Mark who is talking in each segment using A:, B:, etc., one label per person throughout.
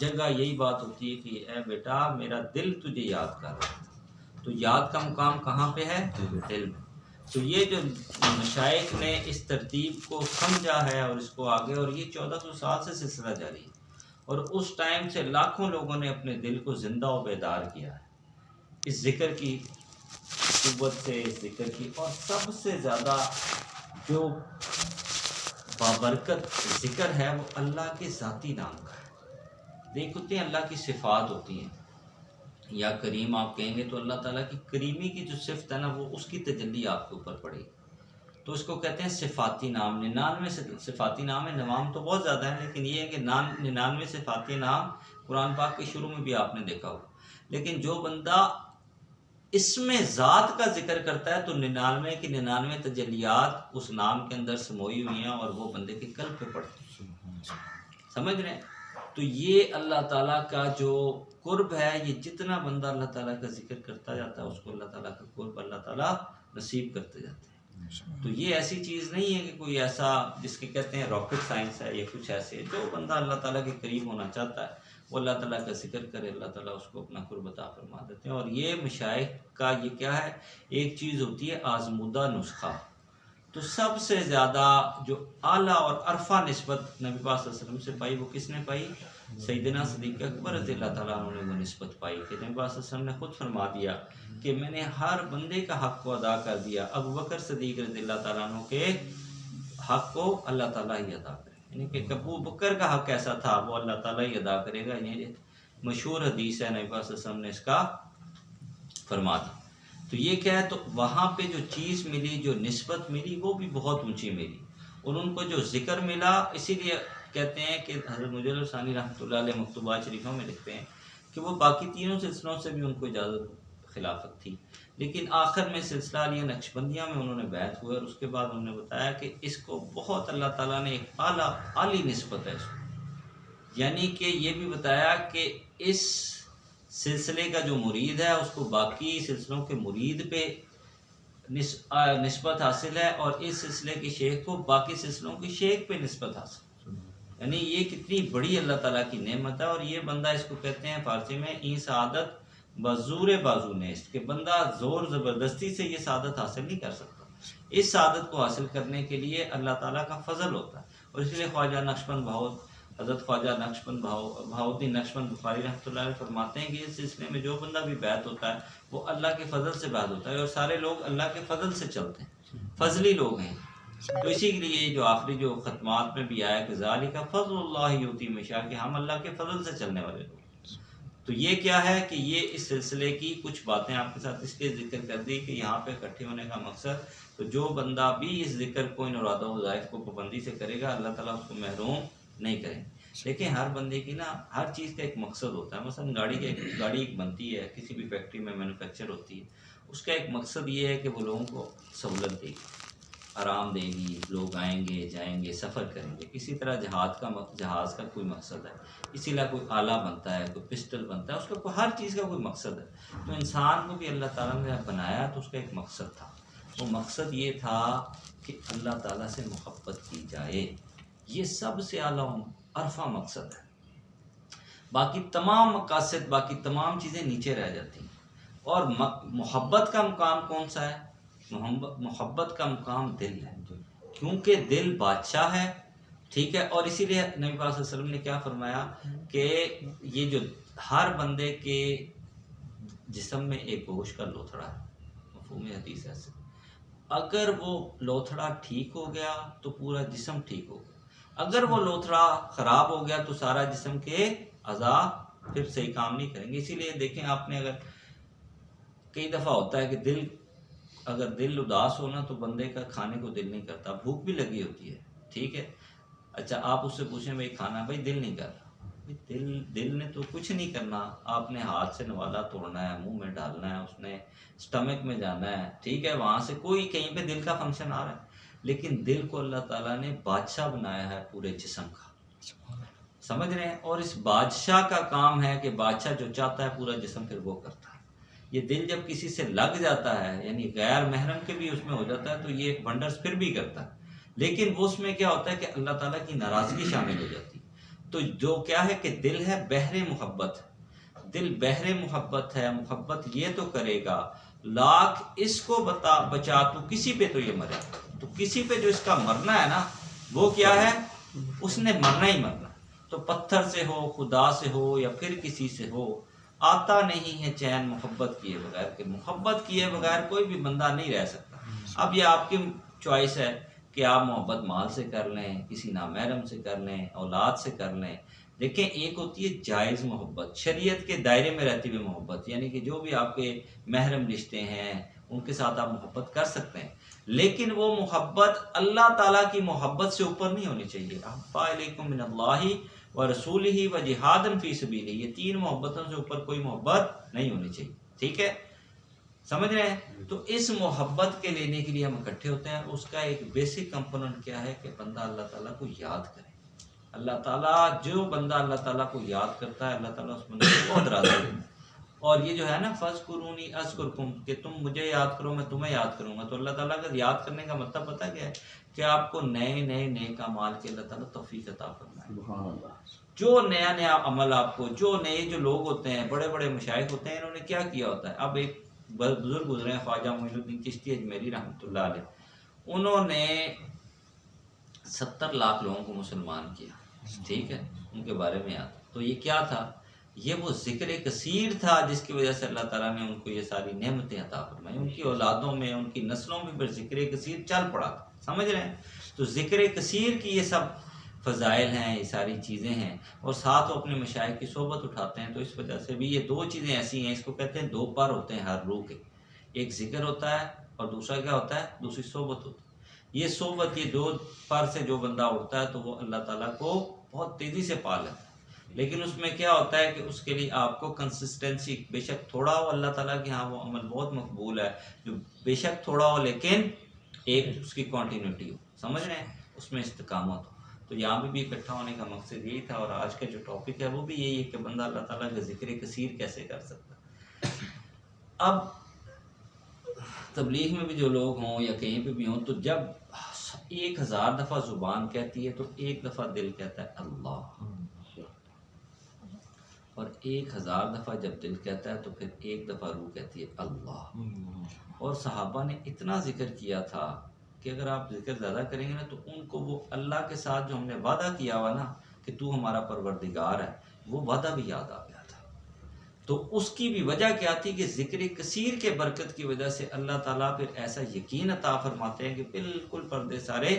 A: جگہ یہی بات ہوتی ہے کہ اے بیٹا میرا دل تجھے یاد کر رہا ہے، تو یاد کا مقام کہاں پہ ہے؟ دل میں۔ تو یہ جو مشائخ نے اس ترتیب کو سمجھا ہے اور اس کو آگے، اور یہ 1400 سال سے سلسلہ جاری ہے، اور اس ٹائم سے لاکھوں لوگوں نے اپنے دل کو زندہ و بیدار کیا ہے اس ذکر کی قوت سے، اس ذکر کی۔ اور سب سے زیادہ جو بابرکت ذکر ہے وہ اللہ کے ذاتی نام کا ہے۔ دیکھتے ہیں اللہ کی صفات ہوتی ہیں، یا کریم آپ کہیں گے تو اللہ تعالیٰ کی کریمی کی جو صفت ہے نا وہ اس کی تجلی آپ کے اوپر پڑے گی، تو اس کو کہتے ہیں صفاتی نام۔ 99 صفاتی نام ہے، نوام تو بہت زیادہ ہے، لیکن یہ ہے کہ 99 صفاتی نام قرآن پاک کے شروع میں بھی آپ نے دیکھا ہو۔ لیکن جو بندہ اس میں ذات کا ذکر کرتا ہے تو 99 کی 99 تجلیات اس نام کے اندر سموئی ہوئی ہیں، اور وہ بندے کے قلب پہ پڑتی ہیں، سمجھ رہے ہیں؟ تو یہ اللہ تعالیٰ کا جو قرب ہے، یہ جتنا بندہ اللہ تعالیٰ کا ذکر کرتا جاتا ہے اس کو اللہ تعالیٰ کا قرب اللہ تعالیٰ نصیب کرتے جاتے ہیں۔ تو یہ ایسی چیز نہیں ہے کہ کوئی ایسا جس کے کہتے ہیں راکٹ سائنس ہے یا کچھ ایسے، جو بندہ اللہ تعالیٰ کے قریب ہونا چاہتا ہے وہ اللہ تعالیٰ کا ذکر کرے، اللہ تعالیٰ اس کو اپنا قرب عطا فرما دیتے ہیں۔ اور یہ مشائخ کا یہ کیا ہے، ایک چیز ہوتی ہے آزمودہ نسخہ۔ تو سب سے زیادہ جو اعلیٰ اور عرفہ نسبت نبی پاک صلی اللہ علیہ وسلم سے پائی وہ کس نے پائی؟ سیدنا صدیق اکبر رضی اللہ تعالیٰ عنہ نے وہ نسبت پائی کہ نبی پاک صلی اللہ علیہ وسلم نے خود فرما دیا کہ میں نے ہر بندے کا حق کو ادا کر دیا، ابو بکر صدیق رضی اللہ تعالیٰ عنہ کے حق کو اللہ تعالیٰ ہی ادا کرے، یعنی کہ ابو بکر کا حق ایسا تھا وہ اللہ تعالیٰ ہی ادا کرے گا۔ یہ مشہور حدیث ہے، نبی پاک صلی اللہ علیہ وسلم نے اس کا فرما دی۔ تو یہ کیا ہے، تو وہاں پہ جو چیز ملی، جو نسبت ملی وہ بھی بہت اونچی ملی، اور ان کو جو ذکر ملا، اسی لیے کہتے ہیں کہ حضرت مجدد ثانی رحمۃ اللہ علیہ مکتوبات شریفوں میں لکھتے ہیں کہ وہ باقی تینوں سلسلوں سے بھی ان کو اجازت خلافت تھی، لیکن آخر میں سلسلہ علیہ نقشبندیہ میں انہوں نے بیعت ہوئے، اور اس کے بعد انہوں نے بتایا کہ اس کو بہت اللہ تعالیٰ نے ایک اعلیٰ نسبت ہے اس کو، یعنی کہ یہ بھی بتایا کہ اس سلسلے کا جو مرید ہے اس کو باقی سلسلوں کے مرید پہ نسبت حاصل ہے، اور اس سلسلے کے شیخ کو باقی سلسلوں کے شیخ پہ نسبت حاصل، یعنی یہ کتنی بڑی اللہ تعالیٰ کی نعمت ہے۔ اور یہ بندہ اس کو کہتے ہیں فارسی میں این سعادت بزور بازو نیست، کہ بندہ زور زبردستی سے یہ سعادت حاصل نہیں کر سکتا، اس سعادت کو حاصل کرنے کے لیے اللہ تعالیٰ کا فضل ہوتا ہے۔ اور اس لیے خواجہ نقشبند حضرت خواجہ نقشبند بہاؤالدین نقشبند بخاری رحمۃ اللہ علیہ فرماتے ہیں کہ اس سلسلے میں جو بندہ بھی بیعت ہوتا ہے وہ اللہ کے فضل سے بیعت ہوتا ہے، اور سارے لوگ اللہ کے فضل سے چلتے ہیں، فضلی لوگ ہیں۔ تو اسی کے لیے جو آخری جو ختمات میں بھی آیا کہ ذالک فضل اللہ یؤتی من یشاء، کہ ہم اللہ کے فضل سے چلنے والے لوگ۔ تو یہ کیا ہے کہ یہ اس سلسلے کی کچھ باتیں آپ کے ساتھ اس لیے ذکر کر دی کہ یہاں پہ اکٹھے ہونے کا مقصد، تو جو بندہ بھی اس ذکر کو ان ارادہ و وظائف کو پابندی سے کرے گا اللہ تعالیٰ اس کو محروم نہیں کریں۔ دیکھیں ہر بندے کی نا ہر چیز کا ایک مقصد ہوتا ہے، مثلا گاڑی ایک بنتی ہے، کسی بھی فیکٹری میں مینوفیکچر ہوتی ہے، اس کا ایک مقصد یہ ہے کہ وہ لوگوں کو سہولت دے گی، آرام دے گی، لوگ آئیں گے جائیں گے سفر کریں گے۔ اسی طرح جہاز کا کوئی مقصد ہے، اسی لیے کوئی آلہ بنتا ہے، کوئی پسٹل بنتا ہے، اس کا ہر چیز کا کوئی مقصد ہے۔ تو انسان کو بھی اللہ تعالیٰ نے بنایا تو اس کا ایک مقصد تھا، وہ مقصد یہ تھا کہ اللہ تعالیٰ سے محبت کی جائے، یہ سب سے اعلیٰ عرفہ مقصد ہے۔ باقی تمام مقاصد، باقی تمام چیزیں نیچے رہ جاتی ہیں، اور محبت کا مقام کون سا ہے؟ محبت کا مقام دل ہے، کیونکہ دل بادشاہ ہے، ٹھیک ہے۔ اور اسی لیے نبی پاک صلی اللہ علیہ وسلم نے کیا فرمایا کہ یہ جو ہر بندے کے جسم میں ایک گوشت کا لوتھڑا ہے، مفہوم حدیث ایسے، اگر وہ لوتھڑا ٹھیک ہو گیا تو پورا جسم ٹھیک ہو گیا، اگر وہ لوتھڑا خراب ہو گیا تو سارا جسم کے اعضاء پھر صحیح کام نہیں کریں گے۔ اسی لیے دیکھیں آپ نے اگر کئی دفعہ ہوتا ہے کہ اگر دل اداس ہونا تو بندے کا کھانے کو دل نہیں کرتا، بھوک بھی لگی ہوتی ہے، ٹھیک ہے، اچھا آپ اس سے پوچھیں بھائی کھانا، بھائی دل نہیں کر رہا، دل نے تو کچھ نہیں کرنا، آپ نے ہاتھ سے نوالا توڑنا ہے، منہ میں ڈالنا ہے، اس نے سٹمک میں جانا ہے، ٹھیک ہے، وہاں سے کوئی کہیں پہ دل کا فنکشن آ رہا ہے، لیکن دل کو اللہ تعالیٰ نے بادشاہ بنایا ہے پورے جسم کا، سمجھ رہے ہیں؟ اور اس بادشاہ کا کام ہے کہ بادشاہ جو چاہتا ہے پورا جسم پھر وہ کرتا ہے۔ یہ دل جب کسی سے لگ جاتا ہے، یعنی غیر محرم کے بھی اس میں ہو جاتا ہے، تو یہ ونڈرز پھر بھی کرتا ہے، لیکن وہ اس میں کیا ہوتا ہے کہ اللہ تعالیٰ کی ناراضگی شامل ہو جاتی ہے۔ تو جو کیا ہے کہ دل ہے بحر محبت، دل بحر محبت ہے، محبت یہ تو کرے گا، لاکھ اس کو بچا تو کسی پہ تو یہ مرے، تو کسی پہ جو اس کا مرنا ہے نا وہ کیا ہے، اس نے مرنا ہی مرنا، تو پتھر سے ہو، خدا سے ہو، یا پھر کسی سے ہو، آتا نہیں ہے چین محبت کیے بغیر، کہ محبت کیے بغیر کوئی بھی بندہ نہیں رہ سکتا۔ اب یہ آپ کی چوائس ہے کہ آپ محبت مال سے کر لیں، کسی نامحرم سے کر لیں، اولاد سے کر لیں۔ دیکھیں ایک ہوتی ہے جائز محبت، شریعت کے دائرے میں رہتی ہوئی محبت، یعنی کہ جو بھی آپ کے محرم رشتے ہیں ان کے ساتھ آپ محبت کر سکتے ہیں، لیکن وہ محبت اللہ تعالیٰ کی محبت سے اوپر نہیں ہونی چاہیے۔ احبا الیکم من اللہ و رسولہ و جہاد فی سبیلہ، یہ تین محبتوں سے اوپر کوئی محبت نہیں ہونی چاہیے، ٹھیک ہے، سمجھ رہے ہیں؟ تو اس محبت کے لینے کے لیے ہم اکٹھے ہوتے ہیں، اس کا ایک بیسک کمپوننٹ کیا ہے کہ بندہ اللہ تعالیٰ کو یاد کرے۔ اللہ تعالیٰ، جو بندہ اللہ تعالیٰ کو یاد کرتا ہے اللہ تعالیٰ اس بندے کو بہت راضی ہے۔ اور یہ جو ہے نا فَاذْكُرُونِي أَذْكُرْكُمْ، کہ تم مجھے یاد کرو میں تمہیں یاد کروں گا، تو اللہ تعالیٰ کا یاد کرنے کا مطلب پتہ کیا ہے کہ آپ کو نئے نئے نیک اعمال کے اللہ تعالیٰ توفیق عطا فرمائے۔
B: سبحان اللہ۔
A: جو نیا نیا عمل آپ کو، جو نئے جو لوگ ہوتے ہیں، بڑے بڑے مشائخ ہوتے ہیں، انہوں نے کیا کیا ہوتا ہے، اب ایک بزرگ گزرے ہیں خواجہ معین الدین چشتی اجمیری رحمۃ اللہ علیہ، انہوں نے 70 لاکھ لوگوں کو مسلمان کیا، ٹھیک ہے، ان کے بارے میں آتا، تو یہ کیا تھا، یہ وہ ذکر کثیر تھا جس کی وجہ سے اللہ تعالیٰ نے ان کو یہ ساری نعمتیں عطا فرمائی، ان کی اولادوں میں، ان کی نسلوں میں پر ذکر کثیر چل پڑا تھا، سمجھ رہے ہیں؟ تو ذکر کثیر کی یہ سب فضائل ہیں، یہ ساری چیزیں ہیں، اور ساتھ وہ اپنے مشائخ کی صحبت اٹھاتے ہیں، تو اس وجہ سے بھی یہ دو چیزیں ایسی ہیں، اس کو کہتے ہیں دو پر ہوتے ہیں ہر روح کے، ایک ذکر ہوتا ہے اور دوسرا کیا ہوتا ہے، دوسری صحبت ہوتی ہے۔ یہ صحبت، یہ دو پر سے جو بندہ اٹھتا ہے تو وہ اللہ تعالیٰ کو بہت تیزی سے پا لیتا ہے، لیکن اس میں کیا ہوتا ہے کہ اس کے لیے آپ کو کنسسٹنسی، بے شک تھوڑا ہو، اللہ تعالیٰ کے ہاں وہ عمل بہت مقبول ہے جو بے شک تھوڑا ہو لیکن ایک اس کی کنٹینیوٹی ہو، سمجھ رہے ہیں، اس میں استقامت ہو۔ تو یہاں بھی اکٹھا ہونے کا مقصد یہی تھا، اور آج کا جو ٹاپک ہے وہ بھی یہی ہے کہ بندہ اللہ تعالیٰ کا ذکر کثیر کیسے کر سکتا ہے۔ اب تبلیغ میں بھی جو لوگ ہوں یا کہیں پہ بھی ہوں، تو جب 1000 دفعہ زبان کہتی ہے تو ایک دفعہ دل کہتا ہے اللہ، اور 1000 دفعہ جب دل کہتا ہے تو پھر ایک دفعہ روح کہتی ہے اللہ۔ اور صحابہ نے اتنا ذکر کیا تھا کہ اگر آپ ذکر زیادہ کریں گے نا تو ان کو وہ اللہ کے ساتھ جو ہم نے وعدہ کیا ہوا نا کہ تو ہمارا پروردگار ہے، وہ وعدہ بھی یاد آ گیا تھا۔ تو اس کی بھی وجہ کیا تھی کہ ذکر کثیر کے برکت کی وجہ سے اللہ تعالیٰ پھر ایسا یقین عطا فرماتے ہیں کہ بالکل پردے سارے،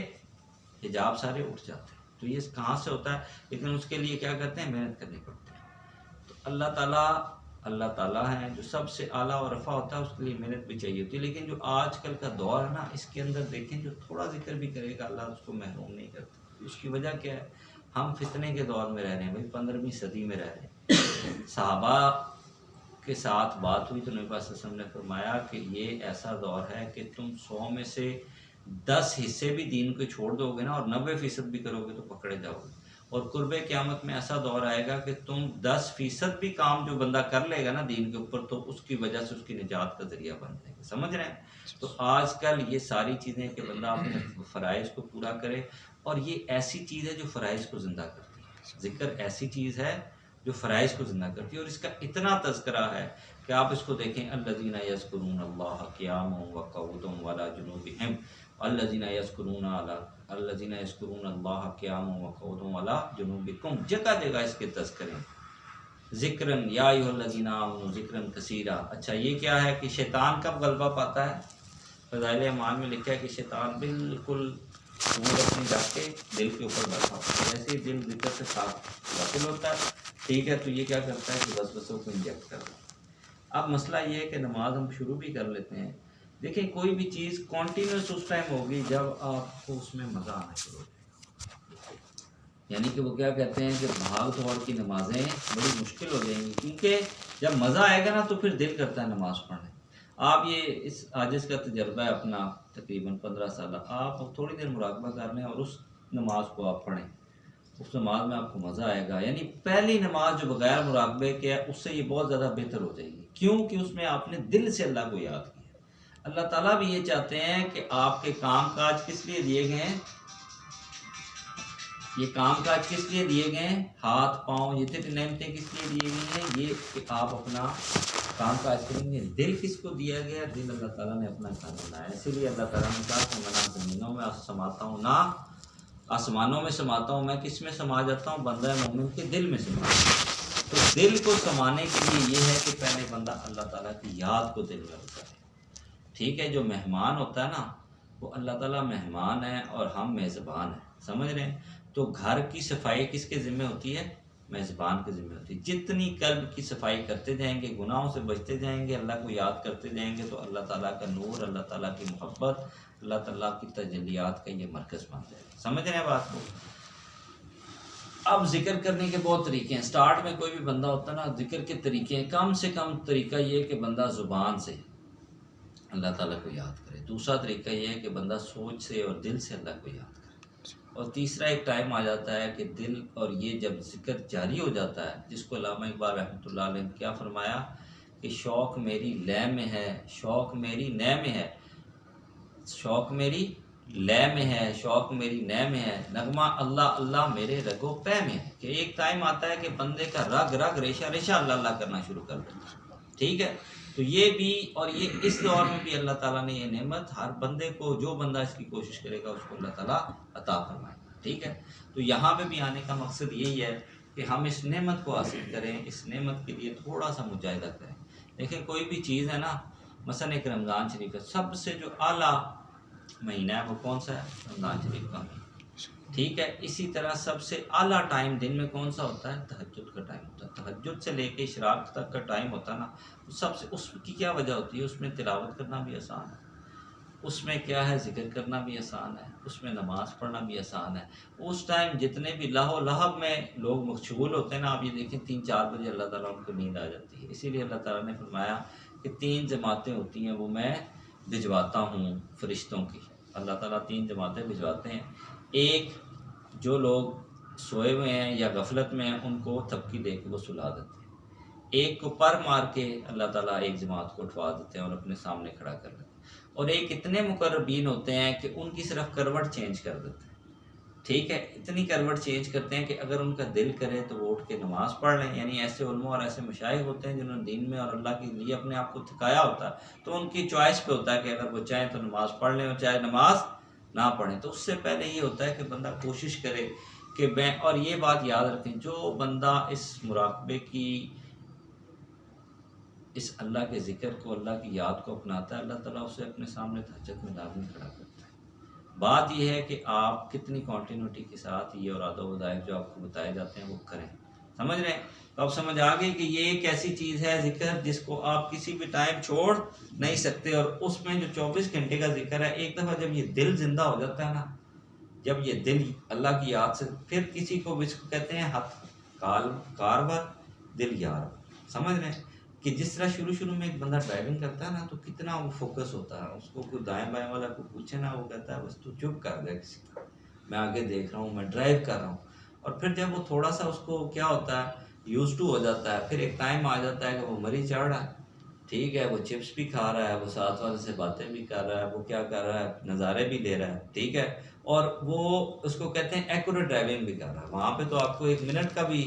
A: حجاب سارے اٹھ جاتے ہیں۔ تو یہ کہاں سے ہوتا ہے، لیکن اس کے لیے کیا کرتے ہیں، محنت کرنی پڑتی ہے۔ تو اللہ تعالیٰ ہیں جو سب سے اعلیٰ و رفع ہوتا ہے، اس کے لیے محنت بھی چاہیے ہوتی ہے، لیکن جو آج کل کا دور ہے نا، اس کے اندر دیکھیں جو تھوڑا ذکر بھی کرے گا اللہ اس کو محروم نہیں کرتا۔ اس کی وجہ کیا ہے، ہم فتنے کے دور میں رہ رہے ہیں بھائی، 15ویں صدی میں رہ رہے ہیں۔ صحابہ کے ساتھ بات ہوئی تو نبی پاک صلی اللہ علیہ وسلم نے فرمایا کہ یہ ایسا دور ہے کہ تم 100 میں سے 10 حصے بھی دین کو چھوڑ دو گے نا اور 90% بھی کرو گے تو پکڑے جاؤ گے، اور قرب قیامت میں ایسا دور آئے گا کہ تم 10% بھی کام جو بندہ کر لے گا نا دین کے اوپر تو اس کی وجہ سے اس کی نجات کا ذریعہ بن جائے گا، سمجھ رہے ہیں؟ تو آج کل یہ ساری چیزیں کہ بندہ اپنے فرائض کو پورا کرے، اور یہ ایسی چیز ہے جو فرائض کو زندہ کرتی ہے، ذکر ایسی چیز ہے جو فرائض کو زندہ کرتی ہے، اور اس کا اتنا تذکرہ ہے کہ آپ اس کو دیکھیں، الذین یذکرون اللہ قیاما وقعودا وعلی جنوبہم، الذین یذکرون اللہ قیاما وقعودا وعلی جنوبکم، جگہ جگہ اس کے تذکرے، ذکرن یا ایھا الذین آمنوا ذکرن کثیرا۔ اچھا یہ کیا ہے کہ شیطان کب غلبہ پاتا ہے؟ فضائل اعمال میں لکھا ہے کہ شیطان بالکل وہ اپنی رکھ کے دل کے اوپر بیٹھا ہوتا ہے، جیسے ہی دل ذکر سے صاف باطل ہوتا ہے، ٹھیک ہے، تو یہ کیا کرتا ہے کہ وسوسوں کو انجیکٹ کرتا ہے۔ اب مسئلہ یہ ہے کہ نماز ہم شروع بھی کر لیتے ہیں، دیکھیں کوئی بھی چیز کنٹینیوس اس ٹائم ہوگی جب آپ کو اس میں مزہ آنا شروع ہو جائے گا، یعنی کہ وہ کیا کہتے ہیں کہ بھاگ دوڑ کی نمازیں بڑی مشکل ہو جائیں گی، کیونکہ جب مزہ آئے گا نا تو پھر دل کرتا ہے نماز پڑھنے۔ آپ یہ اس عاجز کا تجربہ ہے اپنا تقریباً 15 سالہ، آپ تھوڑی دیر مراقبہ کر لیں اور اس نماز کو آپ پڑھیں، اس نماز میں آپ کو مزہ آئے گا۔ یعنی پہلی نماز جو بغیر مراقبے کے ہے اس سے یہ بہت زیادہ بہتر ہو جائے گی، کیونکہ اس میں آپ نے دل سے اللہ کو یاد کیا۔ اللہ تعالیٰ بھی یہ چاہتے ہیں کہ آپ کے کام کاج کس لیے دیے گئے ہیں، یہ کام کاج کس لیے دیے گئے ہیں؟ ہاتھ پاؤں جتنی نعمتیں کس لیے دیے گئی ہیں؟ یہ کہ آپ اپنا کام کاج کریں گے۔ دل کس کو دیا گیا؟ دل اللہ تعالیٰ نے اپنا گھر بنایا، اسی لیے اللہ تعالیٰ نے کہا کہ میں نہ زمینوں میں سماتا ہوں نہ آسمانوں میں سماتا ہوں، میں کس میں سما جاتا ہوں؟ بندہ مومن کے دل میں سما جاتا ہوں۔ تو دل کو سمانے کے لیے یہ ہے کہ پہلے بندہ اللہ تعالیٰ کی یاد کو دل میں اتارے، ٹھیک ہے؟ جو مہمان ہوتا ہے نا وہ اللہ تعالیٰ مہمان ہے اور ہم میزبان ہیں، سمجھ رہے ہیں؟ تو گھر کی صفائی کس کے ذمہ ہوتی ہے؟ میزبان کے ذمہ ہوتی ہے۔ جتنی قلب کی صفائی کرتے جائیں گے، گناہوں سے بچتے جائیں گے، اللہ کو یاد کرتے جائیں گے، تو اللہ تعالیٰ کا نور، اللہ تعالیٰ کی محبت، اللہ تعالیٰ کی تجلیات کا یہ مرکز بن جائے گا۔ سمجھ رہے ہیں بات کو؟ اب ذکر کرنے کے بہت طریقے ہیں۔ سٹارٹ میں کوئی بھی بندہ ہوتا ہے نا، ذکر کے طریقے ہیں، کم سے کم طریقہ یہ کہ بندہ زبان سے اللہ تعالیٰ کو یاد کرے، دوسرا طریقہ یہ ہے کہ بندہ سوچ سے اور دل سے اللہ کو یاد کرے، اور تیسرا ایک ٹائم آ جاتا ہے کہ دل اور یہ جب ذکر جاری ہو جاتا ہے، جس کو علامہ اقبال رحمۃ اللہ علیہ نے کیا فرمایا کہ شوق میری لے میں ہے، شوق میری نے میں ہے، شوق میری لے میں ہے، شوق میری نے میں ہے، نغمہ اللہ اللہ میرے رگ و پے میں ہے۔ کہ ایک ٹائم آتا ہے کہ بندے کا رگ رگ ریشہ ریشہ اللہ اللہ کرنا شروع کر دیتا ہے، ٹھیک ہے؟ تو یہ بھی، اور یہ اس دور میں بھی اللہ تعالیٰ نے یہ نعمت ہر بندے کو، جو بندہ اس کی کوشش کرے گا اس کو اللہ تعالیٰ عطا فرمائے گا، ٹھیک ہے؟ تو یہاں پہ بھی آنے کا مقصد یہی ہے کہ ہم اس نعمت کو حاصل کریں، اس نعمت کے لیے تھوڑا سا مجاہدہ کریں۔ دیکھیں کوئی بھی چیز ہے نا، مثلا ایک رمضان شریف ہے، سب سے جو اعلیٰ مہینہ ہے وہ کون سا ہے؟ رمضان شریف کا مہینہ، ٹھیک ہے؟ اسی طرح سب سے اعلیٰ ٹائم دن میں کون سا ہوتا ہے؟ تہجد کا ٹائم ہوتا ہے۔ تہجد سے لے کے اشراق تک کا ٹائم ہوتا ہے نا، سب سے اس کی کیا وجہ ہوتی ہے؟ اس میں تلاوت کرنا بھی آسان ہے، اس میں کیا ہے، ذکر کرنا بھی آسان ہے، اس میں نماز پڑھنا بھی آسان ہے۔ اس ٹائم جتنے بھی لہو لہب میں لوگ مشغول ہوتے ہیں نا، آپ یہ دیکھیں 3-4 بجے اللہ تعالیٰ ان کو نیند آ جاتی ہے، اسی لیے اللہ تعالیٰ نے فرمایا کہ 3 جماعتیں ہوتی ہیں وہ میں بھجواتا ہوں فرشتوں کی۔ اللہ تعالیٰ 3 جماعتیں بھجواتے ہیں، ایک جو لوگ سوئے ہوئے ہیں یا غفلت میں ہیں ان کو تھپکی دے کے وہ سلا دیتے ہیں، ایک کو پر مار کے اللہ تعالیٰ ایک جماعت کو اٹھوا دیتے ہیں اور اپنے سامنے کھڑا کر دیتے ہیں، اور ایک اتنے مقربین ہوتے ہیں کہ ان کی صرف کروٹ چینج کر دیتے ہیں، ٹھیک ہے؟ اتنی کروٹ چینج کرتے ہیں کہ اگر ان کا دل کرے تو وہ اٹھ کے نماز پڑھ لیں۔ یعنی ایسے علماء اور ایسے مشائخ ہوتے ہیں جنہوں نے دین میں اور اللہ کے لیے اپنے آپ کو تھکایا ہوتا ہے، تو ان کی چوائس پہ ہوتا ہے کہ اگر وہ چاہیں تو نماز پڑھ لیں اور چاہے نماز نہ پڑھیں۔ تو اس سے پہلے یہ ہوتا ہے کہ بندہ کوشش کرے کہ اور یہ بات یاد رکھیں، جو بندہ اس مراقبے کی، اس اللہ کے ذکر کو، اللہ کی یاد کو اپناتا ہے، اللہ تعالیٰ اسے اپنے سامنے تہجد میں لازمی کھڑا کرتا ہے۔ بات یہ ہے کہ آپ کتنی کنٹینیوٹی کے ساتھ یہ اور آداب وظائف جو آپ کو بتائے جاتے ہیں وہ کریں، سمجھ رہے ہیں؟ تو اب سمجھ آ گئی کہ یہ ایک ایسی چیز ہے ذکر جس کو آپ کسی بھی ٹائم چھوڑ نہیں سکتے، اور اس میں جو 24 گھنٹے کا ذکر ہے، ایک دفعہ جب یہ دل زندہ ہو جاتا ہے نا، جب یہ دل اللہ کی یاد سے، پھر کسی کو اس کو کہتے ہیں ہاتھ کاربر دل یار، سمجھ رہے ہیں؟ کہ جس طرح شروع میں ایک بندہ ڈرائیونگ کرتا ہے نا تو کتنا وہ فوکس ہوتا ہے، اس کو کوئی دائیں بائیں والا کو پوچھے نا، وہ کہتا ہے بس تو چپ کر دے کسی طرح، میں آگے دیکھ رہا ہوں، میں ڈرائیو کر رہا ہوں۔ اور پھر جب وہ تھوڑا سا اس کو کیا ہوتا ہے، یوز ٹو ہو جاتا ہے، پھر ایک ٹائم آ جاتا ہے کہ وہ مری چڑھ رہا ہے، ٹھیک ہے؟ وہ چپس بھی کھا رہا ہے، وہ ساتھ والے سے باتیں بھی کر رہا ہے، وہ کیا کر رہا ہے، نظارے بھی لے رہا ہے، ٹھیک ہے؟ اور وہ اس کو کہتے ہیں ایکوریٹ ڈرائیونگ بھی کر رہا ہے، وہاں پہ تو آپ کو 1 منٹ کا بھی،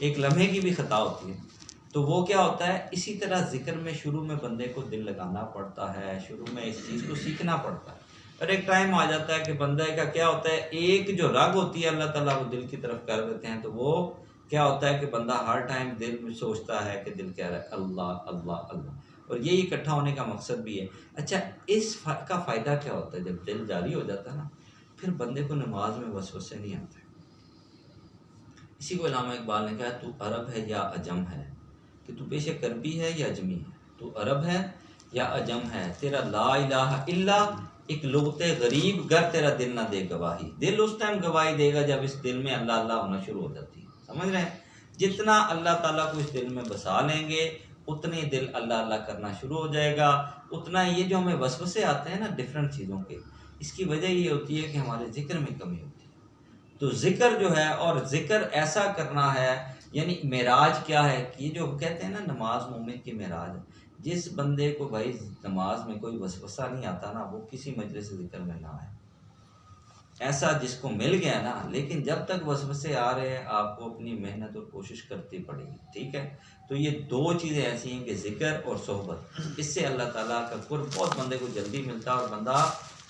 A: 1 لمحے کی بھی خطا ہوتی ہے۔ تو وہ کیا ہوتا ہے، اسی طرح ذکر میں شروع میں بندے کو دل لگانا پڑتا ہے، شروع میں اس چیز کو سیکھنا پڑتا ہے، اور ایک ٹائم آ جاتا ہے کہ بندے کا کیا ہوتا ہے، ایک جو رگ ہوتی ہے اللہ تعالیٰ وہ دل کی طرف کر دیتے ہیں، تو وہ کیا ہوتا ہے کہ بندہ ہر ٹائم دل میں سوچتا ہے کہ دل کہہ رہا ہے اللہ اللہ اللہ، اور یہی اکٹھا ہونے کا مقصد بھی ہے۔ اچھا، اس کا فائدہ کیا ہوتا ہے؟ جب دل جاری ہو جاتا ہے نا، پھر بندے کو نماز میں وسوسے نہیں آتے۔ اسی کو علامہ اقبال نے کہا، تو عرب ہے یا عجم ہے، کہ تو بیشک عربی ہے یا اجمی ہے، تو عرب ہے یا عجم ہے، تیرا لا الہ الا ایک لغت غریب گر تیرا دل نہ دے گواہی۔ دل اس ٹائم گواہی دے گا جب اس دل میں اللہ اللہ ہونا شروع ہو جاتی ہے، سمجھ رہے ہیں؟ جتنا اللہ تعالیٰ کو اس دل میں بسا لیں گے اتنے دل اللہ اللہ کرنا شروع ہو جائے گا، اتنا یہ جو ہمیں وسوسے آتے ہیں نا ڈفرینٹ چیزوں کے، اس کی وجہ یہ ہوتی ہے کہ ہمارے ذکر میں کمی ہوتی ہے۔ تو ذکر جو ہے، اور ذکر ایسا کرنا ہے، یعنی معراج کیا ہے کہ یہ جو کہتے ہیں نا نماز مومن کی معراج ہے، جس بندے کو بھائی نماز میں کوئی وسوسہ نہیں آتا نا، وہ کسی مجلس ذکر میں نہ آئے، ایسا جس کو مل گیا نا، لیکن جب تک وسوسے آ رہے ہیں آپ کو اپنی محنت اور کوشش کرتی پڑے گی، ٹھیک ہے؟ تو یہ دو چیزیں ایسی ہیں کہ ذکر اور صحبت، اس سے اللہ تعالیٰ کا قرب بہت بندے کو جلدی ملتا ہے، اور بندہ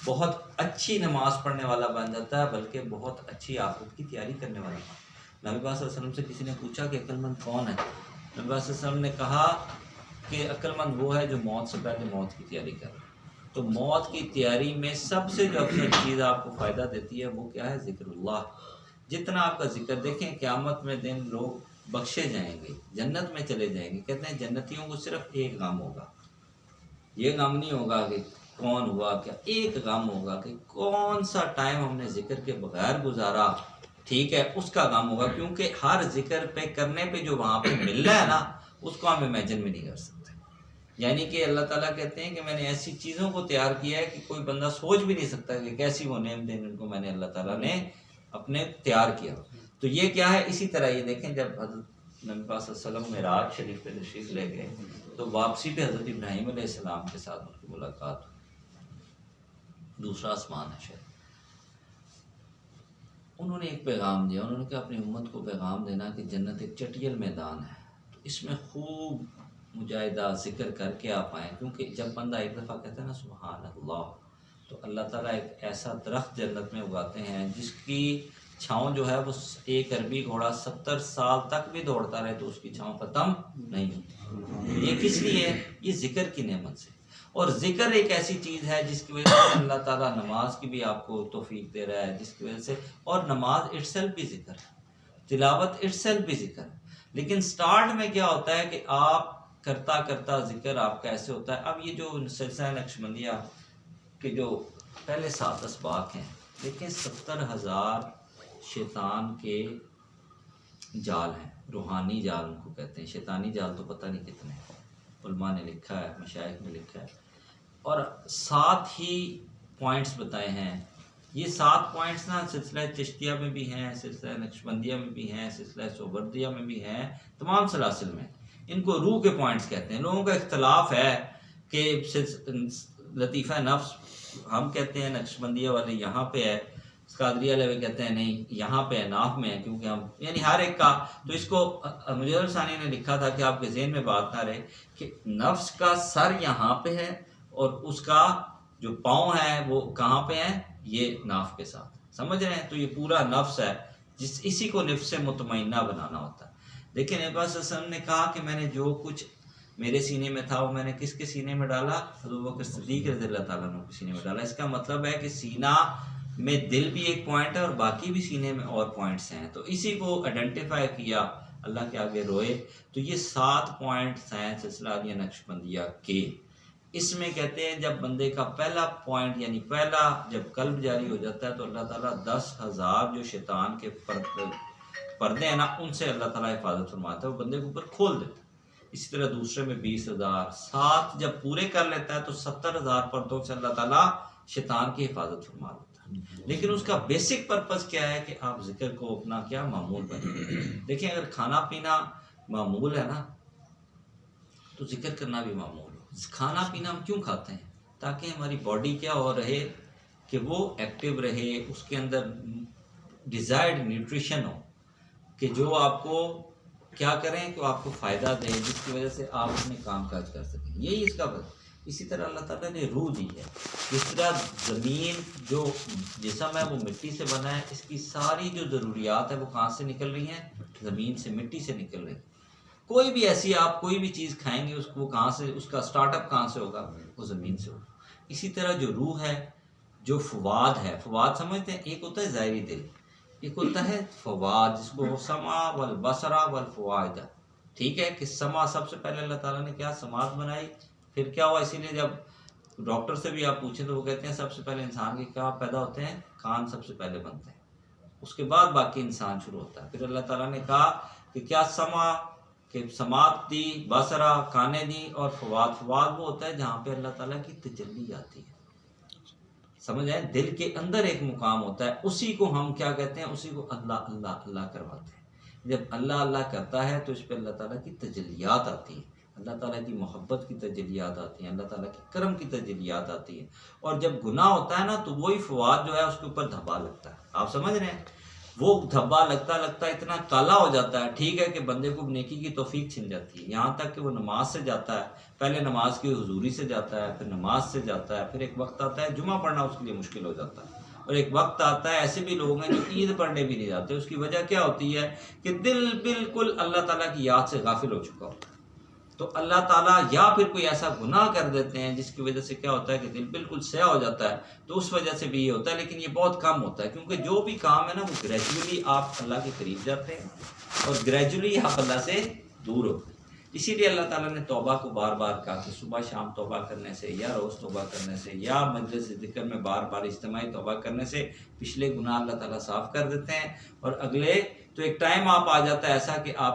A: بہت اچھی نماز پڑھنے والا بن جاتا ہے، بلکہ بہت اچھی آخرت کی تیاری کرنے والا بن۔ نبی پاک صلی اللہ علیہ وسلم سے کسی نے پوچھا کہ عقل مند کون ہے؟ نبی پاک صلی اللہ علیہ وسلم نے کہا کہ عقل مند وہ ہے جو موت سے پہلے موت کی تیاری کر رہا ہے۔ تو موت کی تیاری میں سب سے جو افضل چیز آپ کو فائدہ دیتی ہے وہ کیا ہے؟ ذکر اللہ۔ جتنا آپ کا ذکر، دیکھیں قیامت میں دن لوگ بخشے جائیں گے، جنت میں چلے جائیں گے، کہتے ہیں جنتیوں کو صرف ایک غم ہوگا، یہ غم نہیں ہوگا کہ کون ہوا کیا، ایک غم ہوگا کہ کون سا ٹائم ہم نے ذکر کے بغیر گزارا، ٹھیک ہے، اس کا غم ہوگا، کیونکہ ہر ذکر پہ کرنے پہ جو وہاں پہ مل رہا ہے نا، اس کو ہم امیجن بھی نہیں کر سکتے۔ یعنی کہ اللہ تعالیٰ کہتے ہیں کہ میں نے ایسی چیزوں کو تیار کیا ہے کہ کوئی بندہ سوچ بھی نہیں سکتا کہ کیسی وہ نعمتیں ان کو میں نے اللہ تعالیٰ نے اپنے تیار کیا۔ تو یہ کیا ہے؟ اسی طرح یہ دیکھیں جب حضرت نبی پاک صلی اللہ علیہ وسلم معراج شریف پہ تشریف لے گئے تو واپسی پہ حضرت ابراہیم علیہ السلام کے ساتھ ان کی ملاقات ہوئی، دوسرا آسمان ہے شاید۔ انہوں نے ایک پیغام دیا، انہوں نے کہا اپنی امت کو پیغام دینا کہ جنت ایک چٹیل میدان ہے، تو اس میں خوب مجاہدہ ذکر کر کے آپ آئیں، کیونکہ جب بندہ ایک دفعہ کہتا ہے نا سبحان اللہ، تو اللہ تعالیٰ ایک ایسا درخت جنت میں اگاتے ہیں جس کی چھاؤں جو ہے وہ ایک عربی گھوڑا 70 سال تک بھی دوڑتا رہے تو اس کی چھاؤں ختم نہیں ہوتی۔ یہ کس لیے؟ یہ ذکر کی نعمت سے۔ اور ذکر ایک ایسی چیز ہے جس کی وجہ سے اللہ تعالیٰ نماز کی بھی آپ کو توفیق دے رہا ہے، جس کی وجہ سے، اور نماز اٹسیلف بھی ذکر ہے، تلاوت اٹسیلف بھی ذکر ہے۔ لیکن سٹارٹ میں کیا ہوتا ہے کہ آپ کرتا کرتا ذکر آپ کا ایسے ہوتا ہے۔ اب یہ جو سلسلہ نقشبندیہ کے جو پہلے 7 اسباق ہیں، دیکھیں 70,000 شیطان کے جال ہیں، روحانی جال ان کو کہتے ہیں، شیطانی جال تو پتہ نہیں کتنے ہیں، علماء نے لکھا ہے، مشائخ نے لکھا ہے، اور 7 ہی پوائنٹس بتائے ہیں۔ یہ 7 پوائنٹس نا سلسلہ چشتیہ میں بھی ہیں، سلسلہ نقشبندیہ میں بھی ہیں، سلسلہ سوبردیہ میں بھی ہیں، تمام سلاسل میں۔ ان کو روح کے پوائنٹس کہتے ہیں۔ لوگوں کا اختلاف ہے کہ لطیفہ نفس ہم کہتے ہیں نقشبندیہ والے یہاں پہ ہے، قادریہ والے کہتے ہیں نہیں یہاں پہ ہے، ناف میں ہے، کیونکہ ہم یعنی ہر ایک کا، تو اس کو مجدد ثانی نے لکھا تھا کہ آپ کے ذہن میں بات نہ رہے کہ نفس کا سر یہاں پہ ہے اور اس کا جو پاؤں ہے وہ کہاں پہ ہے، یہ ناف کے ساتھ، سمجھ رہے ہیں؟ تو یہ پورا نفس ہے، اسی کو نفس مطمئنہ بنانا ہوتا ہے۔ دیکھیں نبی پاک صلی اللہ علیہ وسلم نے کہا کہ میں نے جو کچھ میرے سینے میں تھا وہ میں نے کس کے سینے میں ڈالا؟ حضرت بکر صدیق رضی اللہ تعالیٰ عنہ کے سینے میں ڈالا۔ اس کا مطلب ہے کہ سینہ میں دل بھی ایک پوائنٹ ہے اور باقی بھی سینے میں اور پوائنٹس ہیں، تو اسی کو آئیڈینٹیفائی کیا، اللہ کے آگے روئے۔ تو یہ 7 پوائنٹس ہیں سلسلہ عالیہ نقشبندیہ کے۔ اس میں کہتے ہیں جب بندے کا پہلا پوائنٹ یعنی پہلا جب قلب جاری ہو جاتا ہے تو اللہ تعالیٰ 10,000 جو شیطان کے پردے ہیں نا ان سے اللہ تعالیٰ حفاظت فرماتا ہے، وہ بندے کے اوپر کھول دیتا ہے۔ اسی طرح دوسرے میں 20,000، 7 جب پورے کر لیتا ہے تو 70,000 پردوں سے اللہ تعالیٰ شیطان کی حفاظت فرما دیتا ہے۔ لیکن اس کا بیسک پرپس کیا ہے کہ آپ ذکر کو اپنا کیا معمول بنائیں۔ دیکھیں اگر کھانا پینا معمول ہے نا تو ذکر کرنا بھی معمول ہو۔ کھانا پینا ہم کیوں کھاتے ہیں؟ تاکہ ہماری باڈی کیا ہو رہے کہ وہ ایکٹیو رہے، اس کے اندر ڈیزائرڈ نیوٹریشن ہو کہ جو آپ کو کیا کریں کہ آپ کو فائدہ دیں، جس کی وجہ سے آپ اپنے کام کاج کر سکیں، یہی اس کا بس۔ اسی طرح اللہ تعالیٰ نے روح دی ہے، جس طرح زمین جو جسم ہے وہ مٹی سے بنا ہے، اس کی ساری جو ضروریات ہے وہ کہاں سے نکل رہی ہیں؟ زمین سے، مٹی سے نکل رہی ہیں۔ کوئی بھی ایسی آپ کوئی بھی چیز کھائیں گے اس کو کہاں سے، اس کا سٹارٹ اپ کہاں سے ہوگا؟ وہ زمین سے ہوگا۔ اسی طرح جو روح ہے، جو فواد ہے، فواد سمجھتے ہیں، ایک ہوتا ہے ظاہری دل، ایک ہوتا ہے فواد، جس کو سما والبصر والفوائد، ٹھیک ہے، کہ سما سب سے پہلے اللہ تعالیٰ نے کیا سماعت بنائی، پھر کیا ہوا، اسی لیے جب ڈاکٹر سے بھی آپ پوچھیں تو وہ کہتے ہیں سب سے پہلے انسان کے کیا پیدا ہوتے ہیں؟ کان سب سے پہلے بنتے ہیں، اس کے بعد باقی انسان شروع ہوتا ہے۔ پھر اللہ تعالیٰ نے کہا کہ کیا سما، کہ سماعت دی، بصرہ کانیں دی، اور فواد، فواد وہ ہوتا ہے جہاں پہ اللہ تعالیٰ کی تجلی آتی ہے، سمجھ آئے؟ دل کے اندر ایک مقام ہوتا ہے، اسی کو ہم کیا کہتے ہیں؟ اسی کو اللہ اللہ اللہ کرواتے ہیں۔ جب اللہ اللہ کرتا ہے تو اس پہ اللہ تعالیٰ کی تجلیات آتی ہیں، اللہ تعالیٰ کی محبت کی تجلیات آتی ہیں، اللہ تعالیٰ کے کرم کی تجلیات آتی ہیں. اور جب گناہ ہوتا ہے نا تو وہی فواد جو ہے اس کے اوپر دھبا لگتا ہے. آپ سمجھ رہے ہیں؟ وہ دھبا لگتا لگتا اتنا کالا ہو جاتا ہے. ٹھیک ہے کہ بندے کو نیکی کی توفیق چھن جاتی ہے، یہاں تک کہ وہ نماز سے جاتا ہے، پہلے نماز کی حضوری سے جاتا ہے، پھر نماز سے جاتا ہے، پھر ایک وقت آتا ہے جمعہ پڑھنا اس کے لیے مشکل ہو جاتا ہے، اور ایک وقت آتا ہے ایسے بھی لوگ ہیں جو عید پڑھنے بھی نہیں جاتے. اس کی وجہ کیا ہوتی ہے کہ دل بالکل اللہ تعالیٰ کی یاد سے غافل ہو چکا ہوتا ہے. تو اللہ تعالیٰ یا پھر کوئی ایسا گناہ کر دیتے ہیں جس کی وجہ سے کیا ہوتا ہے کہ دل بالکل سیاہ ہو جاتا ہے، تو اس وجہ سے بھی یہ ہوتا ہے. لیکن یہ بہت کم ہوتا ہے، کیونکہ جو بھی کام ہے نا وہ گریجولی آپ اللہ کے قریب جاتے ہیں اور گریجولی آپ اللہ سے دور ہوتے ہیں. اسی لیے اللہ تعالیٰ نے توبہ کو بار بار کہا کہ صبح شام توبہ کرنے سے، یا روز توبہ کرنے سے، یا مجلس ذکر میں بار بار اجتماعی توبہ کرنے سے پچھلے گناہ اللہ تعالیٰ صاف کر دیتے ہیں. اور اگلے تو ایک ٹائم آپ آ جاتا ہے ایسا کہ آپ